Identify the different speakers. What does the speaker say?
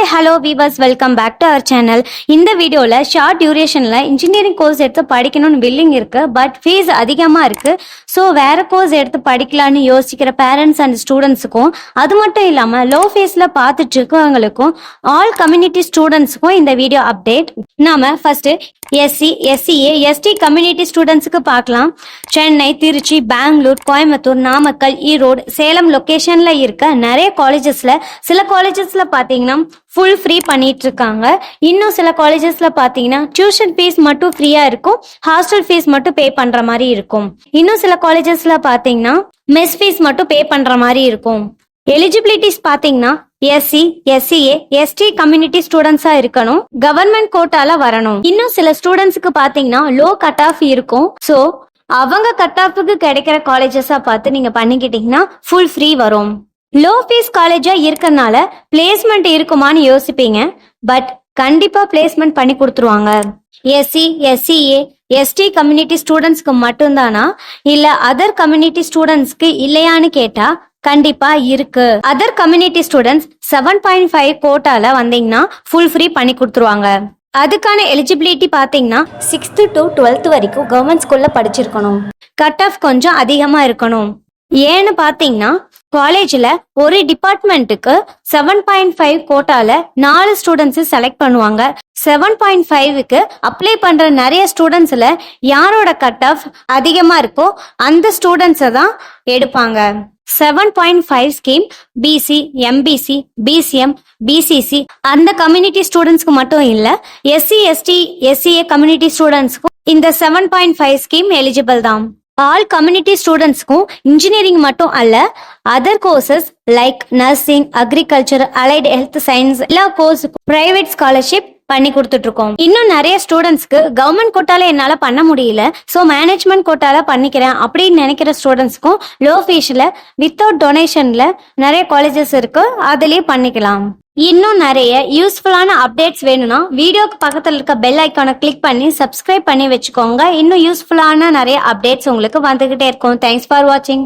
Speaker 1: hello viewers, welcome back to our channel. இந்த வீடியோல short டியூரேஷன்ல engineering course எடுத்து படிக்கணும்னு வில்லிங் இருக்கு, பட் ஃபீஸ் அதிகமா இருக்கு. ஸோ வேற கோர்ஸ் எடுத்து படிக்கலான்னு யோசிக்கிற பேரண்ட்ஸ் அண்ட் ஸ்டூடெண்ட்ஸுக்கும், அது மட்டும் இல்லாம லோ ஃபீஸ்ல பார்த்துட்டு இருக்கவங்களுக்கும், ஆல் கம்யூனிட்டி ஸ்டூடெண்ட்ஸுக்கும் இந்த வீடியோ அப்டேட். நாம first SC, SCA, ST community ஸ்டூடெண்ட்ஸுக்கு பார்க்கலாம். சென்னை, திருச்சி, பெங்களூர், கோயம்புத்தூர், நாமக்கல், ஈரோடு, சேலம் லொகேஷன்ல இருக்க நிறைய காலேஜஸ்ல சில காலேஜஸ்ல பாத்தீங்கன்னா ஃபுல் ஃப்ரீ பண்ணிட்டு இருக்காங்க. இன்னும் சில காலேஜஸ்ல பாத்தீங்கன்னா டியூஷன் ஃபீஸ் மட்டும் ஃப்ரீயா இருக்கும், ஹாஸ்டல் ஃபீஸ் மட்டும் பே பண்ற மாதிரி இருக்கும். இன்னும் சில காலேஜஸ்ல பாத்தீங்கன்னா மெஸ் ஃபீஸ் மட்டும் பே பண்ற மாதிரி இருக்கும். எலிஜிபிலிட்டிஸ் பாத்தீங்கன்னா எஸ்சி, எஸ்சிஏ, எஸ்டி கம்யூனிட்டி ஸ்டூடெண்ட்ஸா இருக்கணும், கவர்மெண்ட் கோட்டால வரணும். இன்னும் சில ஸ்டூடெண்ட்ஸ்க்கு பாத்தீங்கன்னா லோ கட் ஆஃப் இருக்கும். ஸோ அவங்க கட் ஆஃபுக்கு கிடைக்கிற காலேஜஸா பார்த்து நீங்க பண்ணிக்கிட்டீங்கன்னா ஃபுல் ஃப்ரீ வரும். லோ ஃபீஸ் காலேஜா இருக்கறனால பிளேஸ்மெண்ட் இருக்குமான்னு யோசிப்பீங்க, பட் கண்டிப்பா பிளேஸ்மெண்ட் பண்ணி கொடுத்துருவாங்க. எஸ்சி, எஸ்சிஏ, எஸ்டி கம்யூனிட்டி ஸ்டூடெண்ட்ஸ்க்கு மட்டும்தானா இல்ல அதர் கம்யூனிட்டி ஸ்டூடெண்ட்ஸ்க்கு இல்லையான்னு கேட்டா கண்டிப்பா இருக்கு. அதர் கம்யூனிட்டி ஸ்டூடெண்ட்ஸ் 7.5 கோட்டால வந்தீங்கன்னா ஃபுல் ஃப்ரீ பண்ணி கொடுத்துருவாங்க. அதுக்கான எலிஜிபிலிட்டி பாத்தீங்கன்னா 6th to 12th வரைக்கும் கவர்மெண்ட் ஸ்கூல்ல படிச்சிருக்கணும். கட் ஆஃப் கொஞ்சம் அதிகமா இருக்கணும். ஏன்னு பாத்தீங்கன்னா காலேஜ்ல ஒரு டிபார்ட்மெண்ட்டுக்கு 7.5 கோட்டால 4 ஸ்டூடெண்ட்ஸ் செலக்ட் பண்ணுவாங்க. 7.5க்கு அப்ளை பண்ற நிறைய ஸ்டூடெண்ட்ஸ்ல யாரோட கட் ஆஃப் அதிகமா இருக்கோ அந்த ஸ்டூடெண்ட்ஸை தான் எடுப்பாங்க. 7.5 scheme BC, MBC, BCM, BCC அந்த கம்யூனிட்டி ஸ்டூடெண்ட்ஸ்க்கு மட்டும் இல்ல, எஸ்சி, எஸ்டி, எஸ்சிஏ கம்யூனிட்டி ஸ்டூடெண்ட்ஸ்க்கும் இந்த 7.5 ஸ்கீம் எலிஜிபிள் தான். ஆல் கம்யூனிட்டி ஸ்டூடெண்ட்ஸ்க்கும் இன்ஜினியரிங் மட்டும் அல்ல, other courses like nursing, agriculture, allied health science எல்லா கோர்ஸுக்கும் பிரைவேட் ஸ்காலர்ஷிப் பண்ணி கொடுத்துட்டு இருக்கோம். இன்னும் நிறைய ஸ்டூடெண்ட்ஸ்க்கு கவர்மெண்ட் கோட்டால என்னால பண்ண முடியல, ஸோ மேனேஜ்மெண்ட் கோட்டால பண்ணிக்கிறேன் அப்படின்னு நினைக்கிற ஸ்டூடெண்ட்ஸ்க்கும் லோ ஃபீஸ்ல வித்தவுட் டொனேஷன்ல நிறைய காலேஜஸ் இருக்கு, அதுலயே பண்ணிக்கலாம். இன்னும் நிறைய யூஸ்ஃபுல்லான அப்டேட்ஸ் வேணும்னா வீடியோக்கு பக்கத்தில் இருக்க பெல் ஐக்கானை கிளிக் பண்ணி சப்ஸ்கிரைப் பண்ணி வச்சுக்கோங்க. இன்னும் யூஸ்ஃபுல்லான நிறைய அப்டேட்ஸ் உங்களுக்கு வந்துகிட்டே இருக்கும். தேங்க்ஸ் ஃபார் வாட்சிங்.